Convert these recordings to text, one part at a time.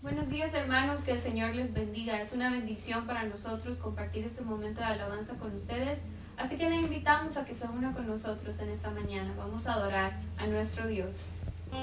Buenos días hermanos, que el Señor les bendiga. Es una bendición para nosotros compartir este momento de alabanza con ustedes. Así que le invitamos a que se una con nosotros en esta mañana. Vamos a adorar a nuestro Dios. Tú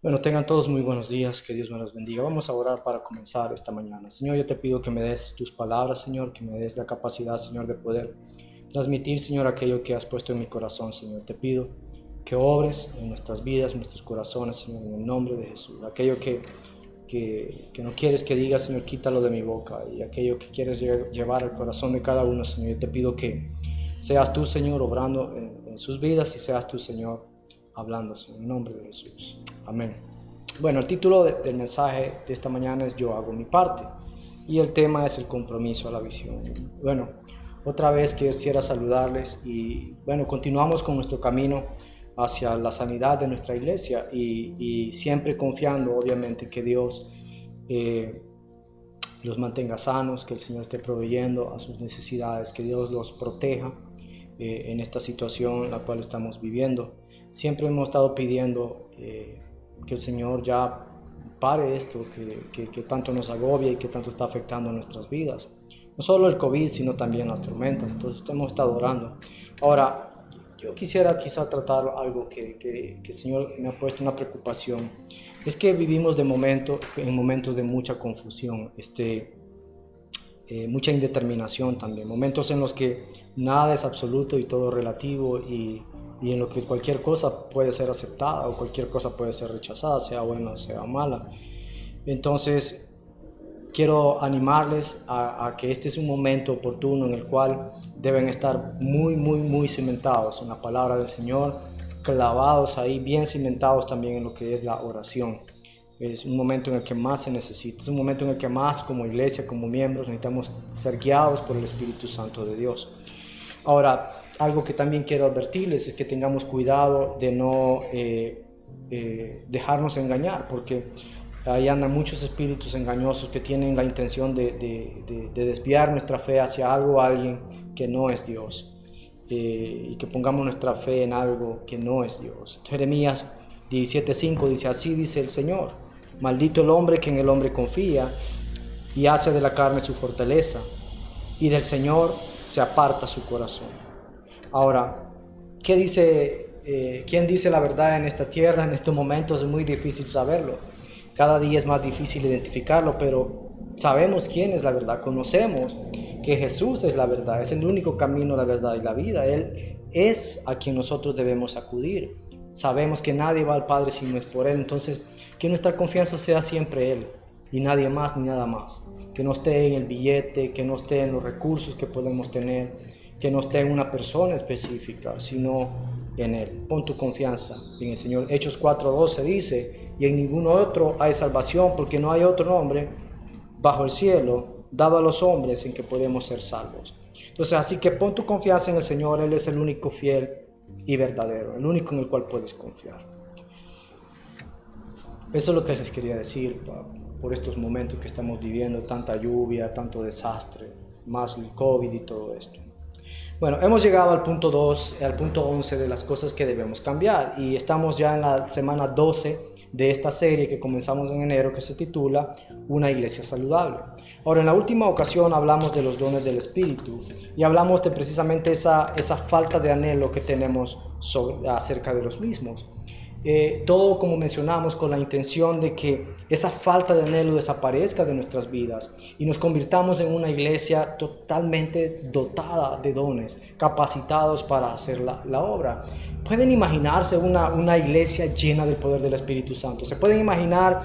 Bueno, tengan todos muy buenos días, que Dios me los bendiga. Vamos a orar para comenzar esta mañana. Señor, yo te pido que me des tus palabras, Señor, que me des la capacidad, Señor, de poder transmitir, Señor, aquello que has puesto en mi corazón, Señor. Te pido que obres en nuestras vidas, en nuestros corazones, Señor, en el nombre de Jesús. Aquello que no quieres que diga, Señor, quítalo de mi boca. Y aquello que quieres llevar al corazón de cada uno, Señor, yo te pido que seas tú, Señor, obrando en sus vidas y seas tú, Señor, hablando, Señor, en el nombre de Jesús. Amén. Bueno, el título del mensaje de esta mañana es Yo hago mi parte y el tema es el compromiso a la visión. Bueno, otra vez quisiera saludarles y bueno, continuamos con nuestro camino hacia la sanidad de nuestra iglesia y siempre confiando obviamente que Dios los mantenga sanos, que el Señor esté proveyendo a sus necesidades, que Dios los proteja en esta situación en la cual estamos viviendo. Siempre hemos estado pidiendo que el Señor ya pare esto que tanto nos agobia y que tanto está afectando nuestras vidas. No solo el COVID, sino también las tormentas. Entonces hemos estado orando. Ahora, yo quisiera quizá tratar algo que el Señor me ha puesto una preocupación. Es que vivimos en momentos de mucha confusión, mucha indeterminación también. Momentos en los que nada es absoluto y todo relativo y en lo que cualquier cosa puede ser aceptada o cualquier cosa puede ser rechazada, sea buena o sea mala. Entonces, quiero animarles a que este es un momento oportuno en el cual deben estar muy cimentados en la palabra del Señor, clavados ahí, bien cimentados también en lo que es la oración. Es un momento en el que más se necesita, es un momento en el que más como iglesia, como miembros, necesitamos ser guiados por el Espíritu Santo de Dios. Ahora, algo que también quiero advertirles es que tengamos cuidado de no dejarnos engañar, porque ahí andan muchos espíritus engañosos que tienen la intención de desviar nuestra fe hacia algo o alguien que no es Dios, y que pongamos nuestra fe en algo que no es Dios. Jeremías 17:5 dice: así dice el Señor, maldito el hombre que en el hombre confía y hace de la carne su fortaleza, y del Señor se aparta su corazón. Ahora, ¿quién dice la verdad en esta tierra? En estos momentos es muy difícil saberlo. Cada día es más difícil identificarlo, pero sabemos quién es la verdad. Conocemos que Jesús es la verdad, es el único camino, la verdad y la vida. Él es a quien nosotros debemos acudir. Sabemos que nadie va al Padre si no es por Él. Entonces, que nuestra confianza sea siempre Él y nadie más ni nada más. Que no esté en el billete, que no esté en los recursos que podemos tener, que no esté en una persona específica, sino en Él. Pon tu confianza en el Señor. Hechos 4:12 dice: y en ningún otro hay salvación, porque no hay otro nombre bajo el cielo dado a los hombres en que podemos ser salvos. Entonces, así que pon tu confianza en el Señor. Él es el único fiel y verdadero, el único en el cual puedes confiar. Eso es lo que les quería decir por estos momentos que estamos viviendo, tanta lluvia, tanto desastre, más el COVID y todo esto. Bueno, hemos llegado al punto 2, al punto 11 de las cosas que debemos cambiar, y estamos ya en la semana 12 de esta serie que comenzamos en enero, que se titula Una iglesia saludable. Ahora, en la última ocasión hablamos de los dones del Espíritu y hablamos de precisamente esa falta de anhelo que tenemos acerca de los mismos. Todo, como mencionamos, con la intención de que esa falta de anhelo desaparezca de nuestras vidas y nos convirtamos en una iglesia totalmente dotada de dones, capacitados para hacer la obra. ¿Pueden imaginarse una iglesia llena del poder del Espíritu Santo? ¿Se pueden imaginar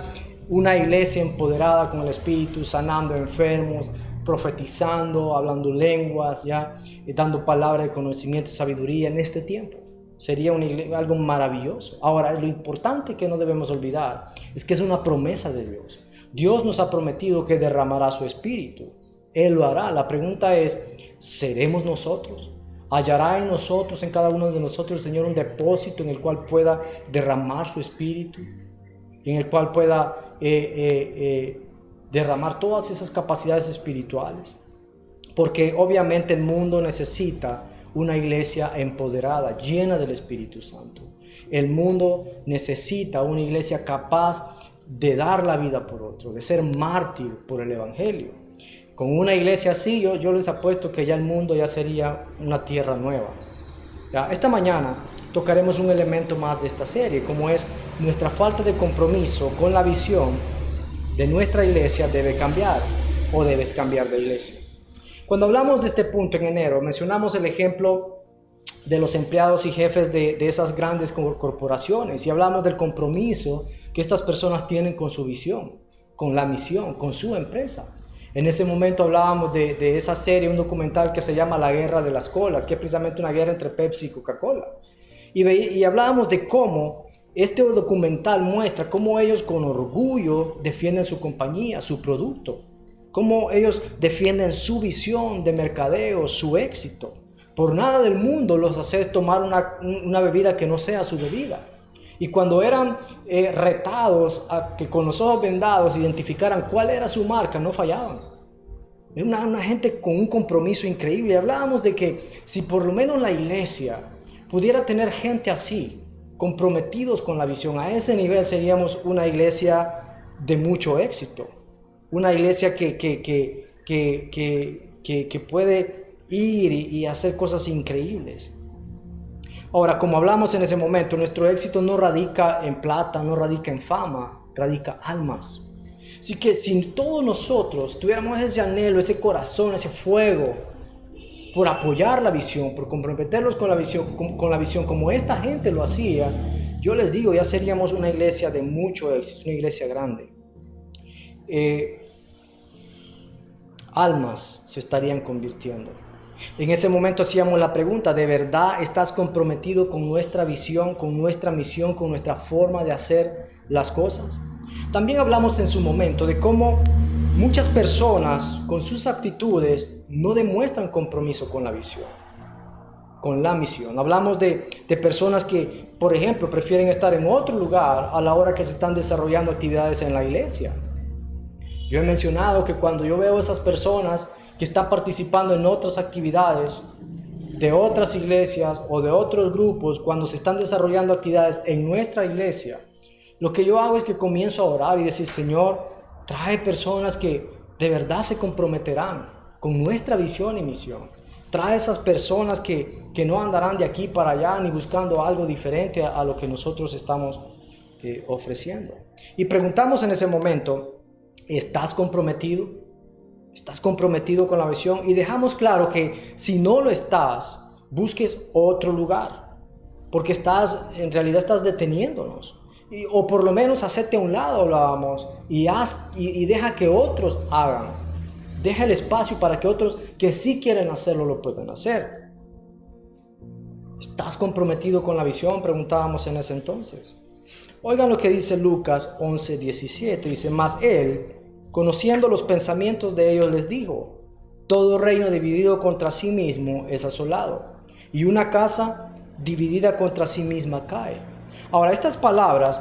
una iglesia empoderada con el Espíritu, sanando enfermos, profetizando, hablando lenguas, dando palabras de conocimiento y sabiduría en este tiempo? Sería algo maravilloso. Ahora, lo importante que no debemos olvidar es que es una promesa de Dios. Dios nos ha prometido que derramará su Espíritu. Él lo hará. La pregunta es, ¿seremos nosotros? ¿Hallará en nosotros, en cada uno de nosotros, el Señor un depósito en el cual pueda derramar su Espíritu? En el cual pueda derramar todas esas capacidades espirituales. Porque obviamente el mundo necesita una iglesia empoderada, llena del Espíritu Santo. El mundo necesita una iglesia capaz de dar la vida por otro, de ser mártir por el Evangelio. Con una iglesia así, yo les apuesto que ya el mundo ya sería una tierra nueva. Esta mañana tocaremos un elemento más de esta serie, como es nuestra falta de compromiso con la visión de nuestra iglesia debe cambiar o debes cambiar de iglesia. Cuando hablamos de este punto en enero, mencionamos el ejemplo de los empleados y jefes de esas grandes corporaciones y hablamos del compromiso que estas personas tienen con su visión, con la misión, con su empresa. En ese momento hablábamos de esa serie, un documental que se llama La Guerra de las Colas, que es precisamente una guerra entre Pepsi y Coca-Cola. Y hablábamos de cómo este documental muestra cómo ellos con orgullo defienden su compañía, su producto, cómo ellos defienden su visión de mercadeo, su éxito. Por nada del mundo los hace tomar una bebida que no sea su bebida. Y cuando eran retados a que con los ojos vendados identificaran cuál era su marca, no fallaban. Era una gente con un compromiso increíble. Y hablábamos de que si por lo menos la iglesia pudiera tener gente así, comprometidos con la visión, a ese nivel seríamos una iglesia de mucho éxito. Una iglesia que puede ir y hacer cosas increíbles. Ahora, como hablamos en ese momento, nuestro éxito no radica en plata, no radica en fama, radica almas. Así que si todos nosotros tuviéramos ese anhelo, ese corazón, ese fuego por apoyar la visión, por comprometernos con la visión como esta gente lo hacía, yo les digo, ya seríamos una iglesia de mucho éxito, una iglesia grande. Almas se estarían convirtiendo. En ese momento hacíamos la pregunta, ¿de verdad estás comprometido con nuestra visión, con nuestra misión, con nuestra forma de hacer las cosas? También hablamos en su momento de cómo muchas personas con sus actitudes no demuestran compromiso con la visión, con la misión. Hablamos de personas que, por ejemplo, prefieren estar en otro lugar a la hora que se están desarrollando actividades en la iglesia. Yo he mencionado que cuando yo veo a esas personas que están participando en otras actividades de otras iglesias o de otros grupos, cuando se están desarrollando actividades en nuestra iglesia, lo que yo hago es que comienzo a orar y decir, Señor, trae personas que de verdad se comprometerán con nuestra visión y misión. Trae esas personas que no andarán de aquí para allá ni buscando algo diferente a lo que nosotros estamos ofreciendo. Y preguntamos en ese momento, ¿estás comprometido? ¿Estás comprometido con la visión? Y dejamos claro que si no lo estás, busques otro lugar, porque en realidad estás deteniéndonos. O por lo menos hacete a un lado, hablábamos, y deja que otros hagan. Deja el espacio para que otros que sí quieren hacerlo lo puedan hacer. ¿Estás comprometido con la visión? Preguntábamos en ese entonces. Oigan lo que dice Lucas 11:17. Dice, mas él, conociendo los pensamientos de ellos, les dijo, todo reino dividido contra sí mismo es asolado, y una casa dividida contra sí misma cae. Ahora, estas palabras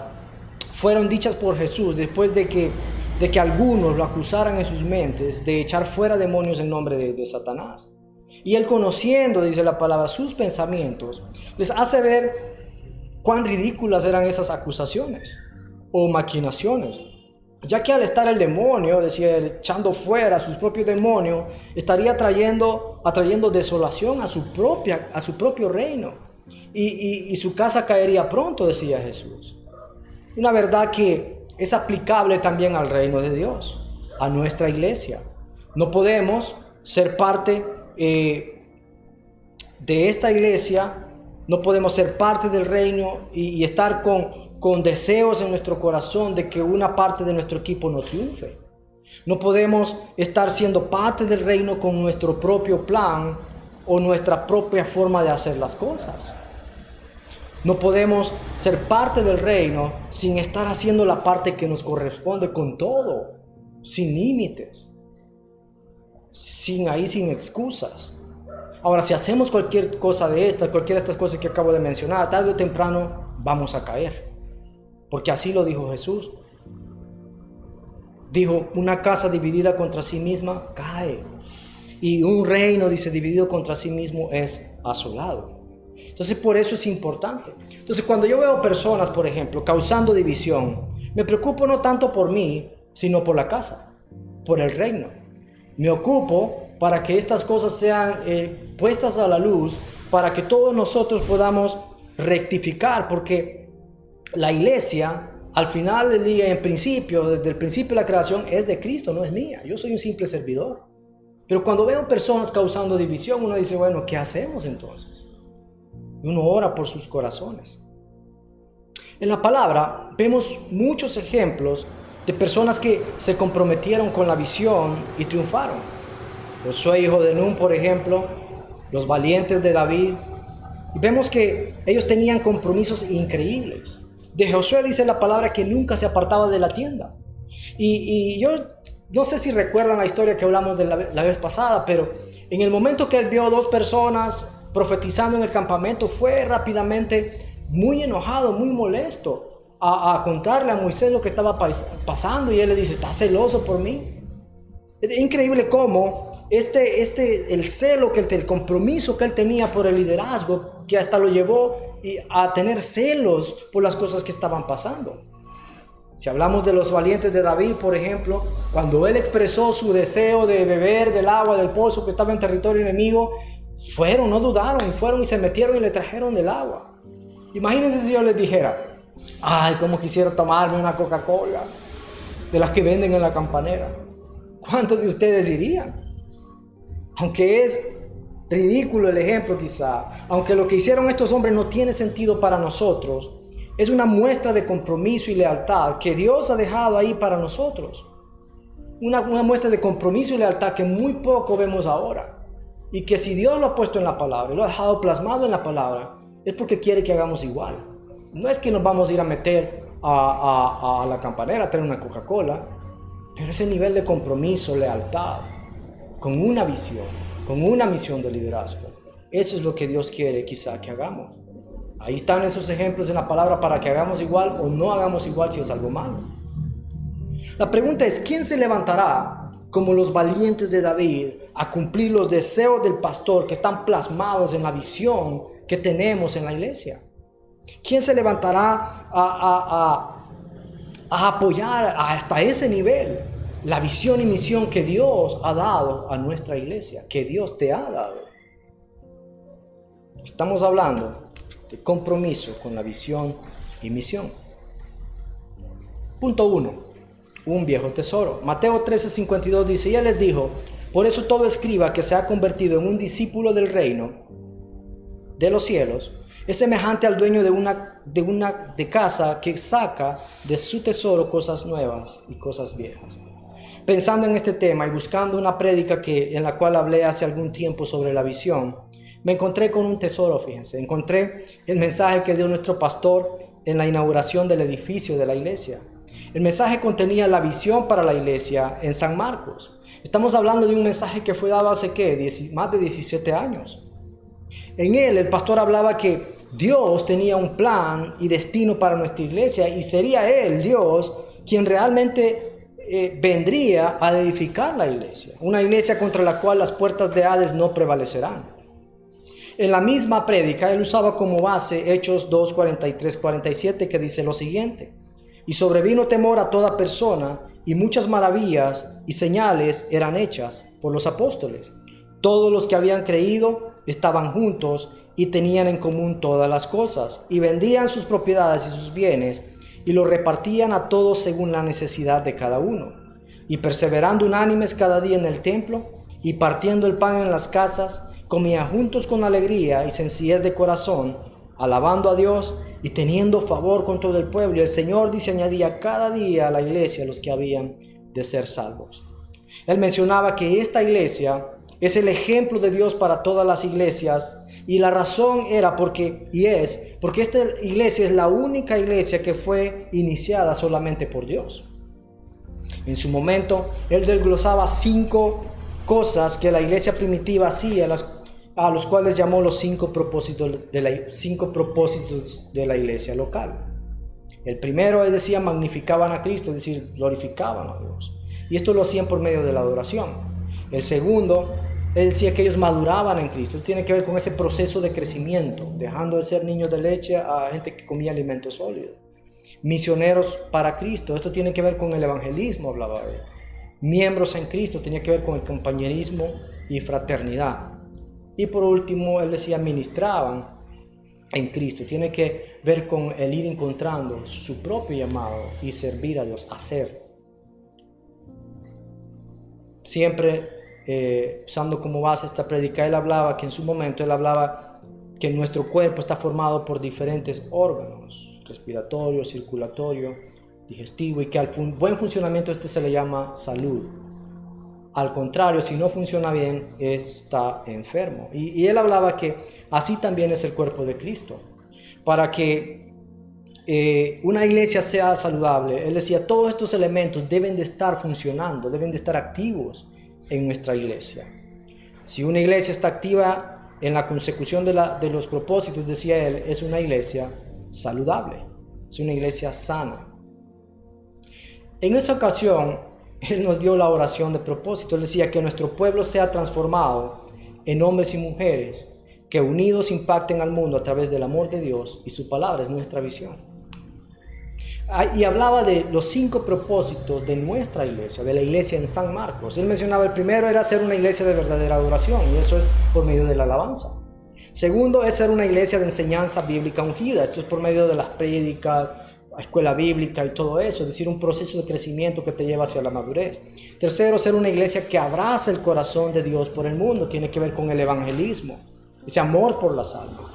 fueron dichas por Jesús después de que algunos lo acusaran en sus mentes de echar fuera demonios en nombre de Satanás. Y él, conociendo, dice la palabra, sus pensamientos, les hace ver cuán ridículas eran esas acusaciones o maquinaciones. Ya que al estar el demonio, decía, echando fuera sus propios demonios, estaría atrayendo desolación a su propio reino. Y su casa caería pronto, decía Jesús. Una verdad que es aplicable también al reino de Dios, a nuestra iglesia. No podemos ser parte de esta iglesia, no podemos ser parte del reino y estar con deseos en nuestro corazón de que una parte de nuestro equipo no triunfe. No podemos estar siendo parte del reino con nuestro propio plan o nuestra propia forma de hacer las cosas. No podemos ser parte del reino sin estar haciendo la parte que nos corresponde con todo, sin límites, sin excusas. Ahora, si hacemos cualquier cosa cualquiera de estas cosas que acabo de mencionar, tarde o temprano vamos a caer. Porque así lo dijo Jesús. Dijo, una casa dividida contra sí misma cae. Y un reino, dice, dividido contra sí mismo es asolado. Entonces, por eso es importante. Entonces, cuando yo veo personas, por ejemplo, causando división, me preocupo no tanto por mí, sino por la casa, por el reino. Me ocupo para que estas cosas sean puestas a la luz, para que todos nosotros podamos rectificar, porque la iglesia, al final del día, en principio, desde el principio de la creación, es de Cristo, no es mía. Yo soy un simple servidor. Pero cuando veo personas causando división, uno dice, bueno, ¿qué hacemos entonces? Y uno ora por sus corazones. En la palabra vemos muchos ejemplos de personas que se comprometieron con la visión y triunfaron. Josué, hijo de Nun, por ejemplo, los valientes de David. Y vemos que ellos tenían compromisos increíbles. De Josué dice la palabra que nunca se apartaba de la tienda. Y yo no sé si recuerdan la historia que hablamos de la vez pasada, pero en el momento que él vio 2 personas profetizando en el campamento, fue rápidamente muy enojado, muy molesto, a contarle a Moisés lo que estaba pasando, y él le dice, ¿estás celoso por mí? Es increíble cómo el celo, el compromiso que él tenía por el liderazgo, que hasta lo llevó a tener celos por las cosas que estaban pasando. Si hablamos de los valientes de David, por ejemplo, cuando él expresó su deseo de beber del agua del pozo que estaba en territorio enemigo, no dudaron, fueron y se metieron y le trajeron del agua. Imagínense si yo les dijera, ay, cómo quisiera tomarme una Coca-Cola de las que venden en la campanera. ¿Cuántos de ustedes irían? Aunque es ridículo el ejemplo quizá, aunque lo que hicieron estos hombres no tiene sentido para nosotros, es una muestra de compromiso y lealtad que Dios ha dejado ahí para nosotros. Una muestra de compromiso y lealtad que muy poco vemos ahora. Y que si Dios lo ha puesto en la palabra, lo ha dejado plasmado en la palabra, es porque quiere que hagamos igual. No es que nos vamos a ir a meter a la campanera a traer una Coca-Cola, pero ese nivel de compromiso, lealtad, con una visión, con una misión de liderazgo, eso es lo que Dios quiere quizá que hagamos. Ahí están esos ejemplos en la palabra para que hagamos igual o no hagamos igual si es algo malo. La pregunta es, ¿quién se levantará como los valientes de David a cumplir los deseos del pastor que están plasmados en la visión que tenemos en la iglesia? ¿Quién se levantará a apoyar hasta ese nivel la visión y misión que Dios ha dado a nuestra iglesia, que Dios te ha dado? Estamos hablando de compromiso con la visión y misión. Punto 1. Un viejo tesoro. Mateo 13:52 dice, y él les dijo, por eso todo escriba que se ha convertido en un discípulo del reino de los cielos es semejante al dueño de casa que saca de su tesoro cosas nuevas y cosas viejas. Pensando en este tema y buscando una prédica en la cual hablé hace algún tiempo sobre la visión, me encontré con un tesoro, fíjense. Encontré el mensaje que dio nuestro pastor en la inauguración del edificio de la iglesia. El mensaje contenía la visión para la iglesia en San Marcos. Estamos hablando de un mensaje que fue dado hace más de 17 años. En él el pastor hablaba que Dios tenía un plan y destino para nuestra iglesia y sería Él, Dios, quien realmente vendría a edificar la iglesia. Una iglesia contra la cual las puertas de Hades no prevalecerán. En la misma prédica él usaba como base Hechos 2, 43, 47, que dice lo siguiente: y sobrevino temor a toda persona, y muchas maravillas y señales eran hechas por los apóstoles. Todos los que habían creído estaban juntos y tenían en común todas las cosas, y vendían sus propiedades y sus bienes, y los repartían a todos según la necesidad de cada uno. Y perseverando unánimes cada día en el templo, y partiendo el pan en las casas, comían juntos con alegría y sencillez de corazón, alabando a Dios y teniendo favor con todo el pueblo. Y el Señor, dice, añadía cada día a la iglesia los que habían de ser salvos. Él mencionaba que esta iglesia es el ejemplo de Dios para todas las iglesias, y la razón era porque esta iglesia es la única iglesia que fue iniciada solamente por Dios. En su momento, él desglosaba 5 cosas que la iglesia primitiva hacía, a los cuales llamó los 5 propósitos de la iglesia local. El primero, él decía, magnificaban a Cristo, es decir, glorificaban a Dios. Y esto lo hacían por medio de la adoración. El segundo, él decía que ellos maduraban en Cristo. Esto tiene que ver con ese proceso de crecimiento, dejando de ser niños de leche a gente que comía alimentos sólidos. Misioneros para Cristo, esto tiene que ver con el evangelismo, hablaba él. Miembros en Cristo, tenía que ver con el compañerismo y fraternidad. Y por último, él decía, ministraban en Cristo. Tiene que ver con el ir encontrando su propio llamado y servir a Dios, hacer. Siempre usando como base esta prédica, él hablaba que en su momento, él hablaba que nuestro cuerpo está formado por diferentes órganos, respiratorio, circulatorio, digestivo, y que al buen funcionamiento se le llama salud. Al contrario, si no funciona bien, está enfermo. Y él hablaba que así también es el cuerpo de Cristo. Para que una iglesia sea saludable, él decía, todos estos elementos deben de estar funcionando, deben de estar activos en nuestra iglesia. Si una iglesia está activa en la consecución de los propósitos, decía él, es una iglesia saludable, es una iglesia sana. En esa ocasión, él nos dio la oración de propósito. Él decía que nuestro pueblo sea transformado en hombres y mujeres que unidos impacten al mundo a través del amor de Dios y su palabra. Es nuestra visión. Y hablaba de los 5 propósitos de nuestra iglesia, de la iglesia en San Marcos. Él mencionaba, el primero era ser una iglesia de verdadera adoración, y eso es por medio de la alabanza. Segundo es ser una iglesia de enseñanza bíblica ungida. Esto es por medio de las prédicas, escuela bíblica y todo eso, es decir, un proceso de crecimiento que te lleva hacia la madurez. Tercero, ser una iglesia que abraza el corazón de Dios por el mundo, tiene que ver con el evangelismo, ese amor por las almas.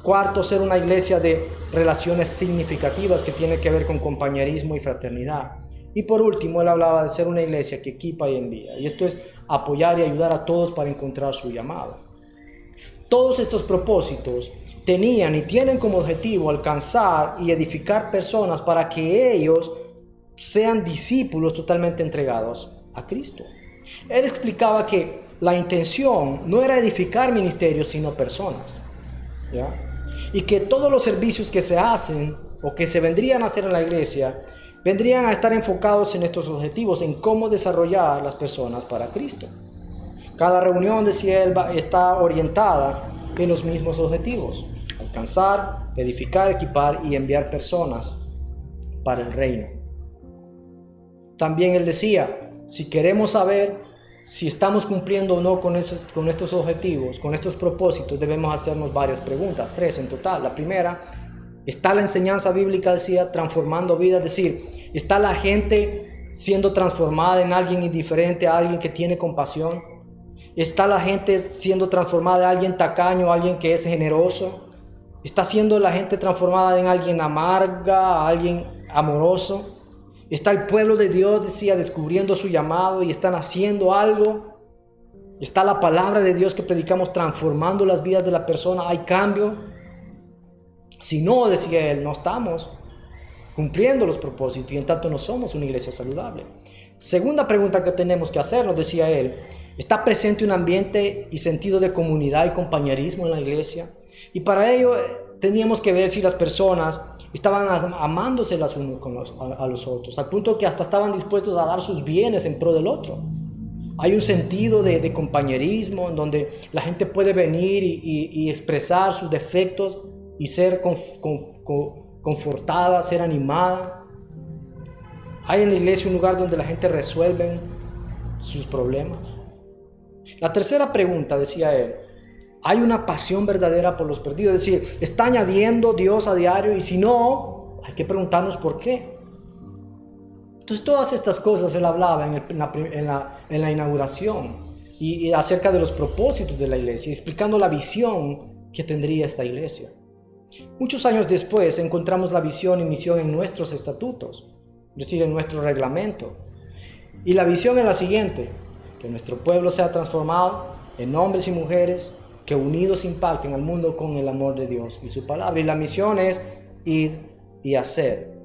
Cuarto, ser una iglesia de relaciones significativas, que tiene que ver con compañerismo y fraternidad. Y por último, él hablaba de ser una iglesia que equipa y envía, y esto es apoyar y ayudar a todos para encontrar su llamado. Todos estos propósitos tenían y tienen como objetivo alcanzar y edificar personas para que ellos sean discípulos totalmente entregados a Cristo. Él explicaba que la intención no era edificar ministerios, sino personas, ¿ya? Y que todos los servicios que se hacen o que se vendrían a hacer en la iglesia vendrían a estar enfocados en estos objetivos, en cómo desarrollar las personas para Cristo. Cada reunión, decía él, está orientada en los mismos objetivos: alcanzar, edificar, equipar y enviar personas para el reino. También él decía, si queremos saber si estamos cumpliendo o no con estos objetivos, con estos propósitos, debemos hacernos varias preguntas, 3 en total. La primera, ¿está la enseñanza bíblica, decía, transformando vidas? Es decir, ¿está la gente siendo transformada en alguien indiferente, a alguien que tiene compasión? ¿Está la gente siendo transformada de alguien tacaño, alguien que es generoso? ¿Está siendo la gente transformada en alguien amarga, alguien amoroso? ¿Está el pueblo de Dios, decía, descubriendo su llamado y están haciendo algo? ¿Está la palabra de Dios que predicamos transformando las vidas de la persona? ¿Hay cambio? Si no, decía él, no estamos cumpliendo los propósitos y en tanto no somos una iglesia saludable. Segunda pregunta que tenemos que hacernos, decía él, ¿está presente un ambiente y sentido de comunidad y compañerismo en la iglesia? Y para ello teníamos que ver si las personas estaban amándose las unos a los otros, al punto que hasta estaban dispuestos a dar sus bienes en pro del otro. Hay un sentido de compañerismo en donde la gente puede venir y expresar sus defectos y ser confortada, ser animada. Hay en la iglesia un lugar donde la gente resuelve sus problemas. La tercera pregunta, decía él, ¿hay una pasión verdadera por los perdidos? Es decir, ¿está añadiendo Dios a diario? Y si no, hay que preguntarnos por qué. Entonces, todas estas cosas él hablaba en la inauguración y acerca de los propósitos de la iglesia, explicando la visión que tendría esta iglesia. Muchos años después encontramos la visión y misión en nuestros estatutos, es decir, en nuestro reglamento. Y la visión es la siguiente: que nuestro pueblo sea transformado en hombres y mujeres que unidos impacten al mundo con el amor de Dios y su palabra. Y la misión es ir y hacer,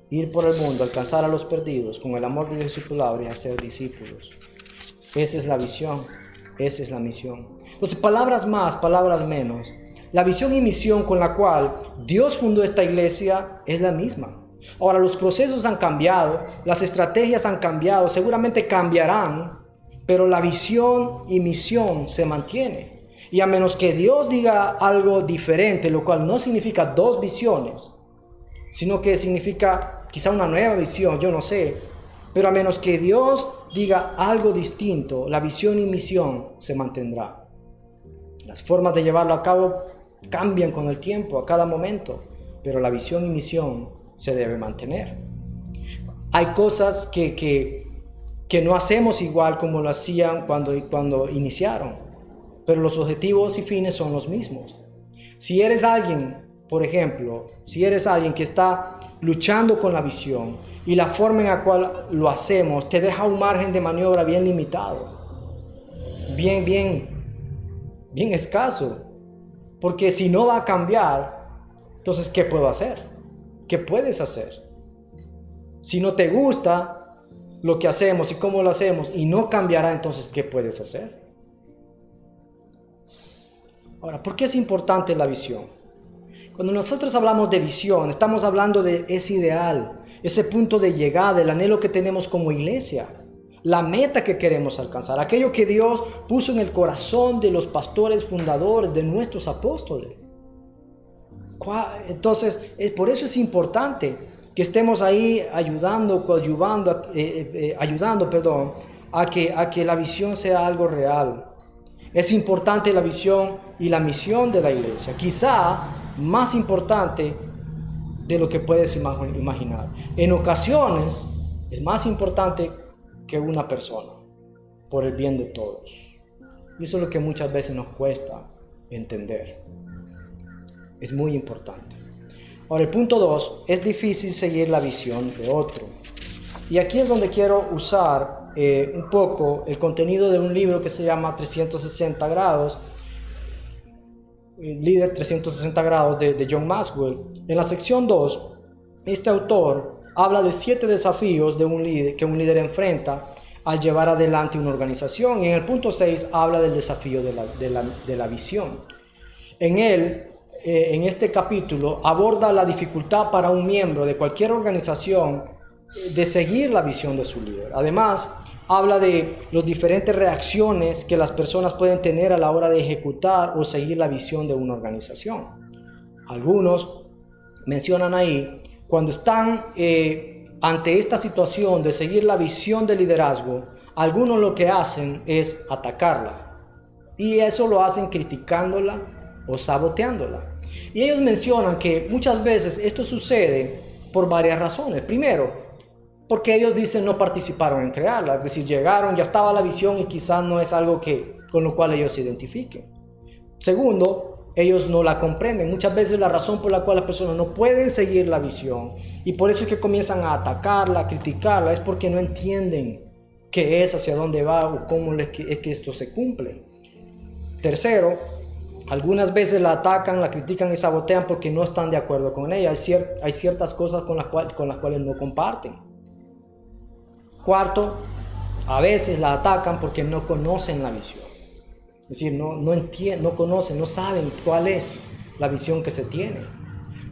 ir por el mundo, alcanzar a los perdidos con el amor de Dios y su palabra y hacer discípulos. Esa es la visión, esa es la misión. Entonces, palabras más, palabras menos. La visión y misión con la cual Dios fundó esta iglesia es la misma. Ahora, los procesos han cambiado, las estrategias han cambiado, seguramente cambiarán, pero la visión y misión se mantiene. Y a menos que Dios diga algo diferente, lo cual no significa 2 visiones, sino que significa quizá una nueva visión, yo no sé. Pero a menos que Dios diga algo distinto, la visión y misión se mantendrá. Las formas de llevarlo a cabo cambian con el tiempo, a cada momento, pero la visión y misión se debe mantener. Hay cosas que no hacemos igual como lo hacían cuando iniciaron, pero los objetivos y fines son los mismos. Si eres alguien, por ejemplo, que está luchando con la visión y la forma en la cual lo hacemos te deja un margen de maniobra bien limitado, bien escaso, porque si no va a cambiar, entonces ¿qué puedo hacer? ¿Qué puedes hacer? Si no te gusta lo que hacemos y cómo lo hacemos y no cambiará, entonces ¿qué puedes hacer? Ahora, ¿por qué es importante la visión? Cuando nosotros hablamos de visión, estamos hablando de ese ideal, ese punto de llegada, el anhelo que tenemos como iglesia, la meta que queremos alcanzar, aquello que Dios puso en el corazón de los pastores fundadores, de nuestros apóstoles. Entonces, por eso es importante que estemos ahí ayudando a que la visión sea algo real. Es importante la visión y la misión de la iglesia, quizá más importante de lo que puedes imaginar. En ocasiones es más importante que una persona, por el bien de todos. Y eso es lo que muchas veces nos cuesta entender. Es muy importante. Ahora, el punto 2, es difícil seguir la visión de otro. Y aquí es donde quiero usar un poco el contenido de un libro que se llama 360 grados, el líder 360 grados de John Maxwell. En la sección 2, este autor habla de 7 desafíos de un líder, que un líder enfrenta al llevar adelante una organización. Y en el punto 6 habla del desafío de la visión. En este capítulo aborda la dificultad para un miembro de cualquier organización de seguir la visión de su líder. Además, habla de las diferentes reacciones que las personas pueden tener a la hora de ejecutar o seguir la visión de una organización. Algunos mencionan ahí, cuando están ante esta situación de seguir la visión de liderazgo, algunos lo que hacen es atacarla. Y eso lo hacen criticándola o saboteándola. Y ellos mencionan que muchas veces esto sucede por varias razones. Primero, porque ellos dicen no participaron en crearla, es decir, llegaron, ya estaba la visión y quizás no es algo con lo cual ellos se identifiquen. Segundo, ellos no la comprenden. Muchas veces la razón por la cual las personas no pueden seguir la visión y por eso es que comienzan a atacarla, a criticarla, es porque no entienden qué es, hacia dónde va o cómo es que esto se cumple. Tercero, algunas veces la atacan, la critican y sabotean porque no están de acuerdo con ella. Hay ciertas cosas con las cuales no comparten. Cuarto, a veces la atacan porque no conocen la visión. Es decir, no entienden, no conocen, no saben cuál es la visión que se tiene.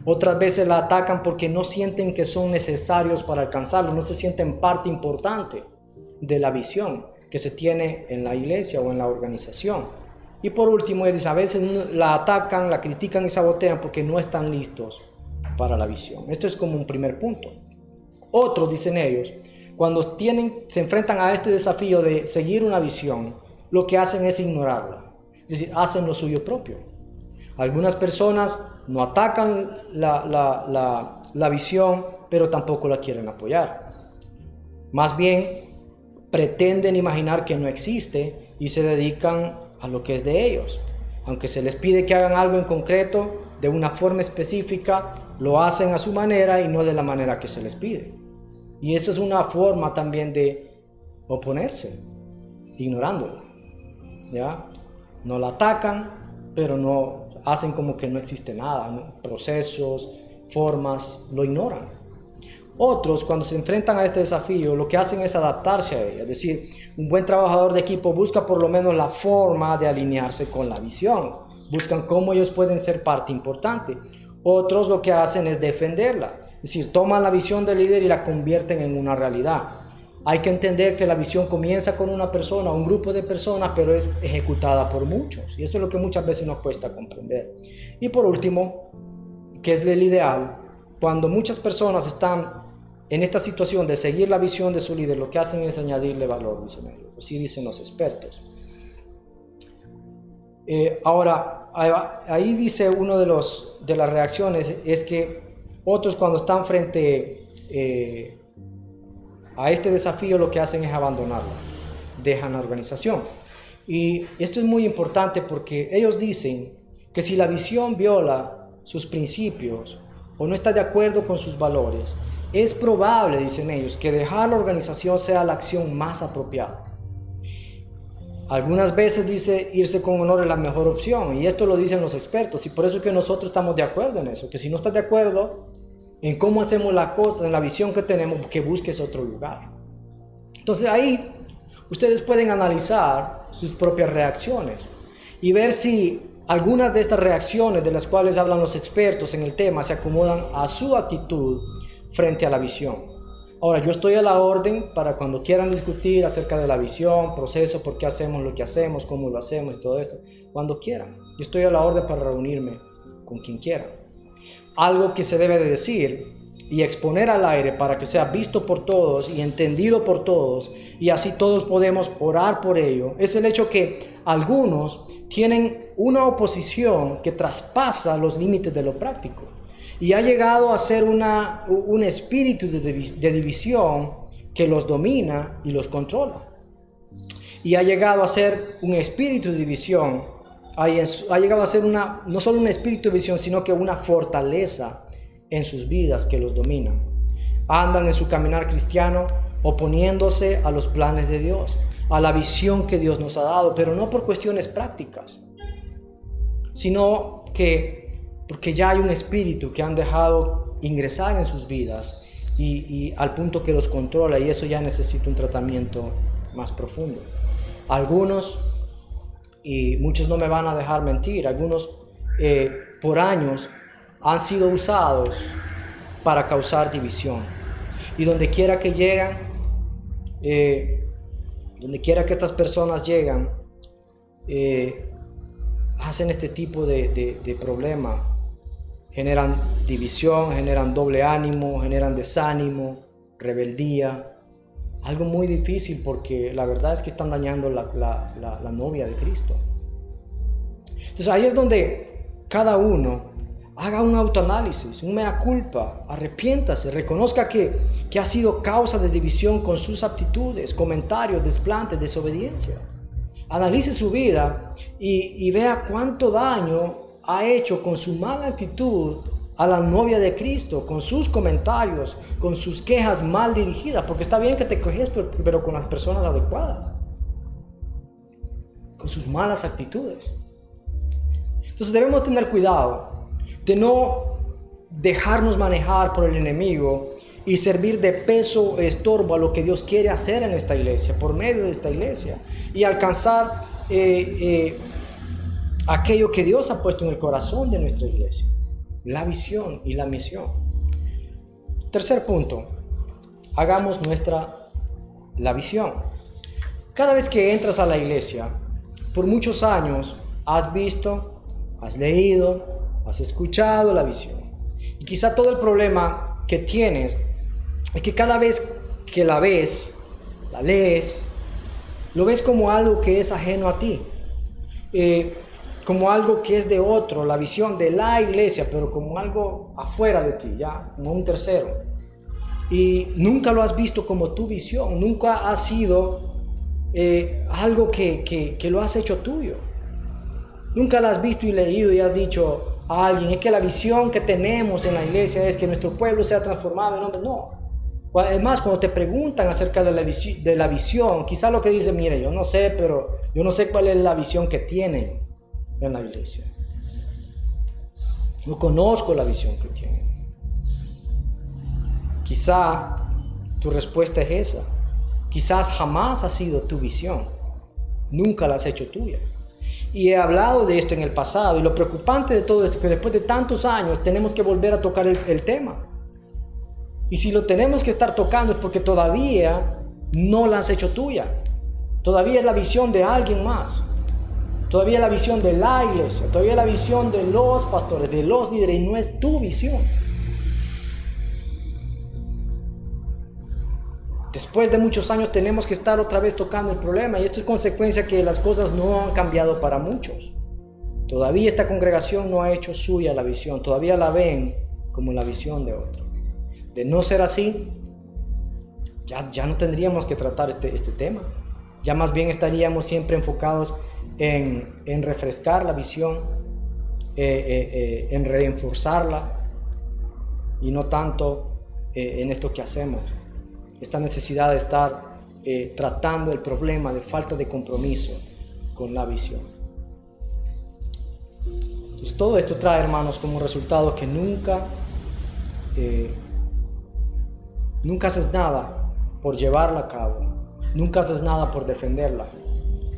Otras veces la atacan porque no sienten que son necesarios para alcanzarlo, no se sienten parte importante de la visión que se tiene en la iglesia o en la organización. Y por último, a veces la atacan, la critican y sabotean porque no están listos para la visión. Esto es como un primer punto. Otros, dicen ellos, cuando se enfrentan a este desafío de seguir una visión, lo que hacen es ignorarla. Es decir, hacen lo suyo propio. Algunas personas no atacan la visión, pero tampoco la quieren apoyar. Más bien, pretenden imaginar que no existe y se dedican a lo que es de ellos. Aunque se les pide que hagan algo en concreto, de una forma específica, lo hacen a su manera y no de la manera que se les pide. Y eso es una forma también de oponerse, ignorándola. ¿Ya? No la atacan, pero no hacen como que no existe nada, ¿no? Procesos, formas, lo ignoran. Otros, cuando se enfrentan a este desafío, lo que hacen es adaptarse a ella. Es decir, un buen trabajador de equipo busca por lo menos la forma de alinearse con la visión. Buscan cómo ellos pueden ser parte importante. Otros lo que hacen es defenderla. Es decir, toman la visión del líder y la convierten en una realidad. Hay que entender que la visión comienza con una persona, un grupo de personas, pero es ejecutada por muchos. Y eso es lo que muchas veces nos cuesta comprender. Y por último, que es el ideal, cuando muchas personas están en esta situación de seguir la visión de su líder, lo que hacen es añadirle valor, dicen ellos. Así dicen los expertos. Ahora, ahí dice uno de las reacciones es que otros cuando están frente a este desafío lo que hacen es abandonarla, dejan la organización. Y esto es muy importante porque ellos dicen que si la visión viola sus principios o no está de acuerdo con sus valores, es probable, dicen ellos, que dejar la organización sea la acción más apropiada. Algunas veces dice irse con honor es la mejor opción, y esto lo dicen los expertos, y por eso es que nosotros estamos de acuerdo en eso, que si no estás de acuerdo en cómo hacemos las cosas, en la visión que tenemos, que busques otro lugar. Entonces ahí ustedes pueden analizar sus propias reacciones y ver si algunas de estas reacciones de las cuales hablan los expertos en el tema se acomodan a su actitud frente a la visión. Ahora, yo estoy a la orden para cuando quieran discutir acerca de la visión, proceso, por qué hacemos lo que hacemos, cómo lo hacemos y todo esto. Cuando quieran. Yo estoy a la orden para reunirme con quien quiera. Algo que se debe de decir y exponer al aire para que sea visto por todos y entendido por todos, y así todos podemos orar por ello, es el hecho que algunos tienen una oposición que traspasa los límites de lo práctico. Y ha llegado a ser un espíritu de división que los domina y los controla. Y ha llegado a ser un espíritu de división, ha llegado a ser no solo un espíritu de división, sino que una fortaleza en sus vidas que los domina. Andan en su caminar cristiano oponiéndose a los planes de Dios, a la visión que Dios nos ha dado, pero no por cuestiones prácticas, sino que porque ya hay un espíritu que han dejado ingresar en sus vidas y al punto que los controla, y eso ya necesita un tratamiento más profundo. Algunos, y muchos no me van a dejar mentir, algunos por años han sido usados para causar división, y donde quiera que llegan, donde quiera que estas personas llegan, hacen este tipo de problema. Generan división, generan doble ánimo, generan desánimo, rebeldía. Algo muy difícil porque la verdad es que están dañando la novia de Cristo. Entonces ahí es donde cada uno haga un autoanálisis, un mea culpa, arrepiéntase, reconozca que ha sido causa de división con sus actitudes, comentarios, desplantes, desobediencia. Analice su vida y vea cuánto daño ha hecho con su mala actitud a la novia de Cristo, con sus comentarios, con sus quejas mal dirigidas, porque está bien que te quejes, pero con las personas adecuadas, con sus malas actitudes. Entonces debemos tener cuidado de no dejarnos manejar por el enemigo y servir de peso o estorbo a lo que Dios quiere hacer en esta iglesia, por medio de esta iglesia, y alcanzar aquello que Dios ha puesto en el corazón de nuestra iglesia, la visión y la misión. Tercer punto, hagamos la visión. Cada vez que entras a la iglesia, por muchos años has visto, has leído, has escuchado la visión. Y quizá todo el problema que tienes es que cada vez que la ves, la lees, lo ves como algo que es ajeno a ti. Como algo que es de otro, la visión de la iglesia, pero como algo afuera de ti, ya, como un tercero. Y nunca lo has visto como tu visión, nunca ha sido algo que lo has hecho tuyo. Nunca lo has visto y leído y has dicho a alguien, es que la visión que tenemos en la iglesia es que nuestro pueblo sea transformado en hombre. No. Además, cuando te preguntan acerca de la visión, quizás lo que dicen, mire, yo no sé, pero yo no sé cuál es la visión que tienen en la iglesia. No conozco la visión que tienen. Quizá tu respuesta es esa. Quizás jamás ha sido tu visión. Nunca la has hecho tuya. Y he hablado de esto en el pasado, y lo preocupante de todo es que después de tantos años tenemos que volver a tocar el tema. Y si lo tenemos que estar tocando es porque todavía no la has hecho tuya. Todavía es la visión de alguien más. Todavía es la visión de la iglesia. Todavía es la visión de los pastores, de los líderes, y no es tu visión. Después de muchos años tenemos que estar otra vez tocando el problema, y esto es consecuencia que las cosas no han cambiado para muchos. Todavía esta congregación no ha hecho suya la visión, todavía la ven como la visión de otro. De no ser así, ya no tendríamos que tratar este tema. Ya más bien estaríamos siempre enfocados en refrescar la visión, en reforzarla, y no tanto en esto que hacemos. Esta necesidad de estar tratando el problema de falta de compromiso con la visión. Entonces todo esto trae, hermanos, como resultado que nunca haces nada por llevarla a cabo, nunca haces nada por defenderla,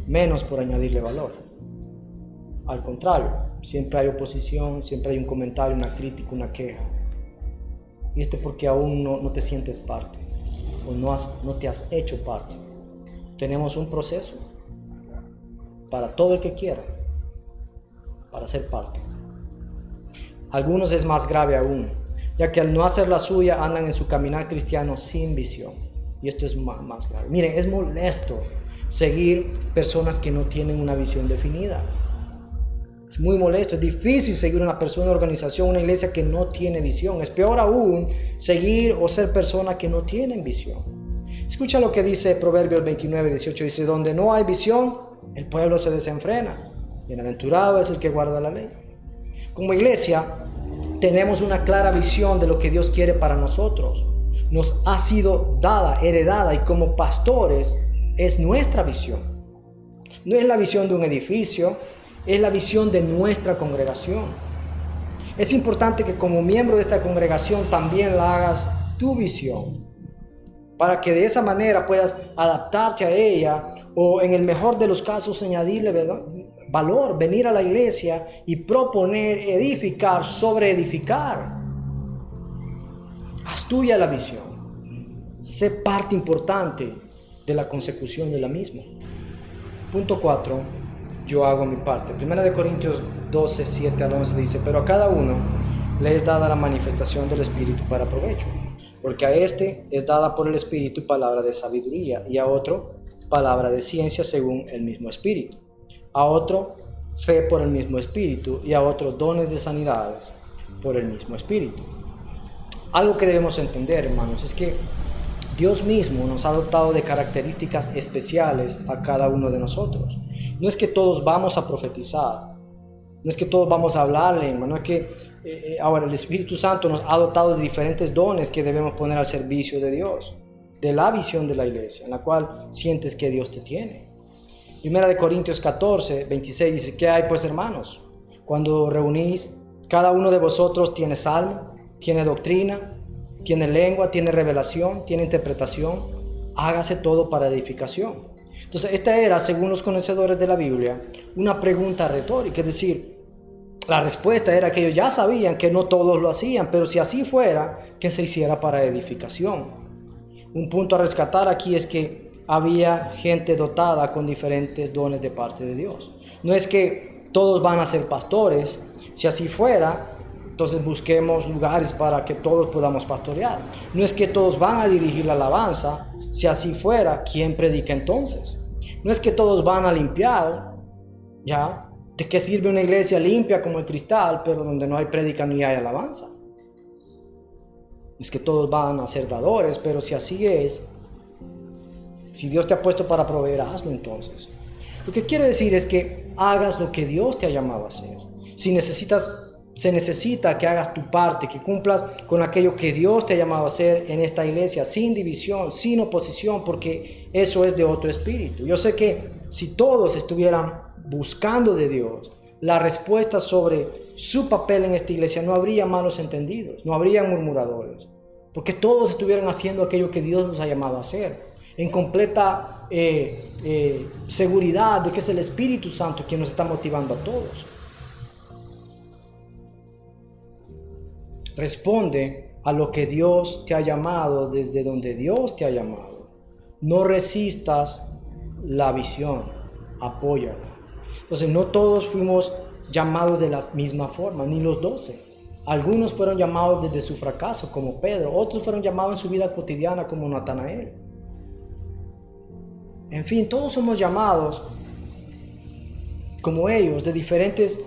menos por añadirle valor. Al contrario, siempre hay oposición, siempre hay un comentario, una crítica, una queja. Y esto porque aún no te sientes parte, o no te has hecho parte. Tenemos un proceso para todo el que quiera, para ser parte. Algunos es más grave aún, ya que al no hacer la suya andan en su caminar cristiano sin visión. Y esto es más grave. Miren, es molesto seguir personas que no tienen una visión definida. Es muy molesto, es difícil seguir una persona, una organización, una iglesia que no tiene visión. Es peor aún seguir o ser personas que no tienen visión. Escucha lo que dice Proverbios 29:18. Dice, donde no hay visión, el pueblo se desenfrena. Bienaventurado es el que guarda la ley. Como iglesia, tenemos una clara visión de lo que Dios quiere para nosotros. Nos ha sido dada, heredada, y como pastores es nuestra visión. No es la visión de un edificio, es la visión de nuestra congregación. Es importante que como miembro de esta congregación también la hagas tu visión, para que de esa manera puedas adaptarte a ella, o en el mejor de los casos añadirle valor, venir a la iglesia y proponer, edificar, sobre edificar. Haz tuya la visión. Sé parte importante de la consecución de la misma. Punto 4. Yo hago mi parte. 1 Corintios 12, 7 al 11 dice, pero a cada uno le es dada la manifestación del Espíritu para provecho, porque a este es dada por el Espíritu palabra de sabiduría, y a otro palabra de ciencia según el mismo Espíritu, a otro fe por el mismo Espíritu, y a otros dones de sanidades por el mismo Espíritu. Algo que debemos entender, hermanos, es que Dios mismo nos ha dotado de características especiales a cada uno de nosotros. No es que todos vamos a profetizar, no es que todos vamos a hablar lengua, no es que ahora el Espíritu Santo nos ha dotado de diferentes dones que debemos poner al servicio de Dios, de la visión de la iglesia, en la cual sientes que Dios te tiene. 1 Corintios 14, 26 dice, ¿qué hay pues, hermanos? Cuando reunís, cada uno de vosotros tiene salmo, tiene doctrina, tiene lengua, tiene revelación, tiene interpretación. Hágase todo para edificación. Entonces, esta era, según los conocedores de la Biblia, una pregunta retórica. Es decir, la respuesta era que ellos ya sabían que no todos lo hacían, pero si así fuera, que se hiciera para edificación. Un punto a rescatar aquí es que había gente dotada con diferentes dones de parte de Dios. No es que todos van a ser pastores. Si así fuera, entonces busquemos lugares para que todos podamos pastorear. No es que todos van a dirigir la alabanza. Si así fuera, ¿quién predica entonces? No es que todos van a limpiar, ¿ya? ¿De qué sirve una iglesia limpia como el cristal, pero donde no hay prédica ni hay alabanza? No es que todos van a ser dadores, pero si así es, si Dios te ha puesto para proveer, hazlo entonces. Lo que quiere decir es que hagas lo que Dios te ha llamado a hacer. Se necesita que hagas tu parte, que cumplas con aquello que Dios te ha llamado a hacer en esta iglesia, sin división, sin oposición, porque eso es de otro espíritu. Yo sé que si todos estuvieran buscando de Dios la respuesta sobre su papel en esta iglesia, no habría malos entendidos, no habría murmuradores, porque todos estuvieran haciendo aquello que Dios nos ha llamado a hacer, en completa seguridad de que es el Espíritu Santo quien nos está motivando a todos. Responde a lo que Dios te ha llamado desde donde Dios te ha llamado. No resistas la visión, apóyala. Entonces, no todos fuimos llamados de la misma forma, ni los 12. Algunos fueron llamados desde su fracaso, como Pedro. Otros fueron llamados en su vida cotidiana, como Natanael. En fin, todos somos llamados, como ellos, de diferentes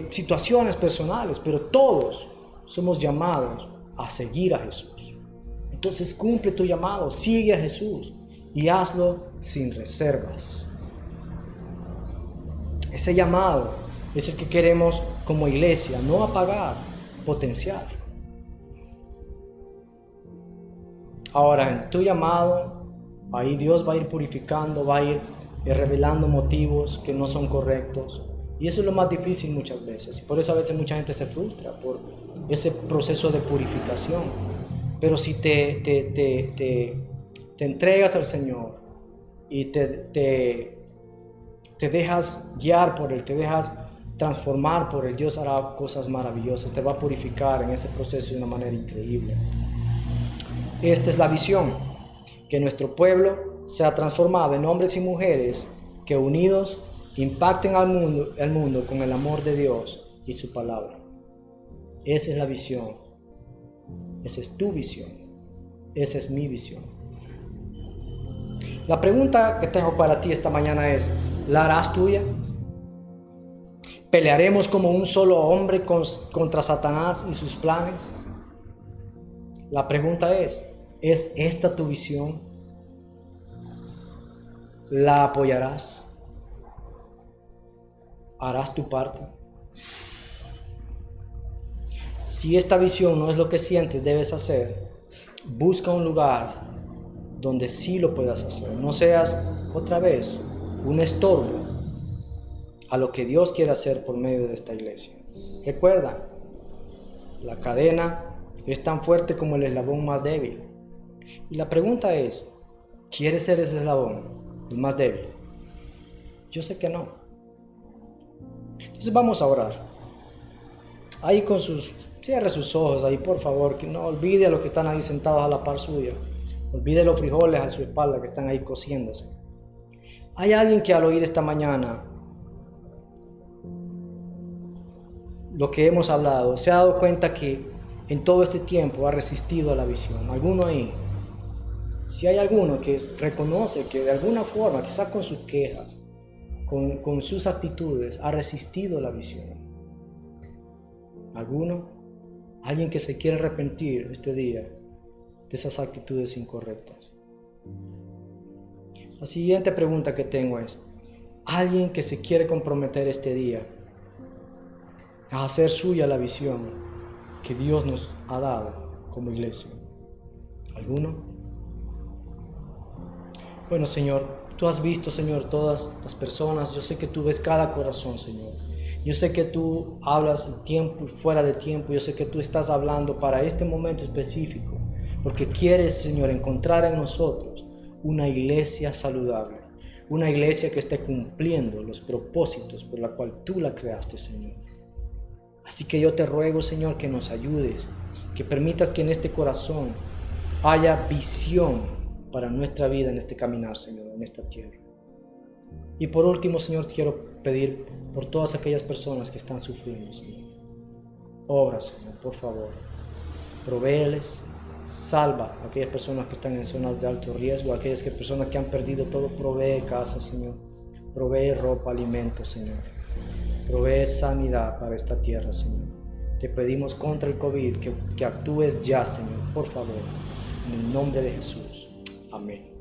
situaciones personales, pero todos somos llamados a seguir a Jesús. Entonces cumple tu llamado, sigue a Jesús y hazlo sin reservas. Ese llamado es el que queremos como iglesia, no apagar potencial. Ahora, en tu llamado, ahí Dios va a ir purificando, va a ir revelando motivos que no son correctos. Y eso es lo más difícil muchas veces. Y por eso a veces mucha gente se frustra por ese proceso de purificación. Pero si te entregas al Señor y te dejas guiar por Él, te dejas transformar por Él, Dios hará cosas maravillosas, te va a purificar en ese proceso de una manera increíble. Esta es la visión, que nuestro pueblo sea transformado en hombres y mujeres que unidos impacten al mundo con el amor de Dios y su palabra. Esa es la visión. Esa es tu visión. Esa es mi visión. La pregunta que tengo para ti esta mañana es, ¿la harás tuya? ¿Pelearemos como un solo hombre contra Satanás y sus planes? La pregunta ¿es esta tu visión? ¿La apoyarás? ¿Harás tu parte? Si esta visión no es lo que sientes debes hacer, busca un lugar donde sí lo puedas hacer. No seas otra vez un estorbo a lo que Dios quiere hacer por medio de esta iglesia. Recuerda, la cadena es tan fuerte como el eslabón más débil. Y la pregunta es, ¿quieres ser ese eslabón, el más débil? Yo sé que no. Entonces vamos a orar. Ahí cierre sus ojos ahí, por favor, que no olvide a los que están ahí sentados a la par suya. Olvide los frijoles a su espalda que están ahí cociéndose. Hay alguien que al oír esta mañana lo que hemos hablado, se ha dado cuenta que en todo este tiempo ha resistido a la visión. ¿Alguno ahí? Si hay alguno que reconoce que de alguna forma, quizás con sus quejas, con sus actitudes, ha resistido la visión. ¿Alguno? Alguien que se quiere arrepentir este día de esas actitudes incorrectas. La siguiente pregunta que tengo es, ¿alguien que se quiere comprometer este día a hacer suya la visión que Dios nos ha dado como iglesia? ¿Alguno? Bueno, Señor, tú has visto, Señor, todas las personas. Yo sé que tú ves cada corazón, Señor. Yo sé que tú hablas en tiempo y fuera de tiempo. Yo sé que tú estás hablando para este momento específico, porque quieres, Señor, encontrar en nosotros una iglesia saludable, una iglesia que esté cumpliendo los propósitos por la cual tú la creaste, Señor. Así que yo te ruego, Señor, que nos ayudes, que permitas que en este corazón haya visión para nuestra vida en este caminar, Señor, en esta tierra. Y por último, Señor, quiero pedir por todas aquellas personas que están sufriendo, Señor. Obra, Señor, por favor. Provéeles, salva a aquellas personas que están en zonas de alto riesgo, a aquellas personas que han perdido todo. Provee casa, Señor. Provee ropa, alimento, Señor. Provee sanidad para esta tierra, Señor. Te pedimos contra el COVID que actúes ya, Señor, por favor. En el nombre de Jesús. Amén.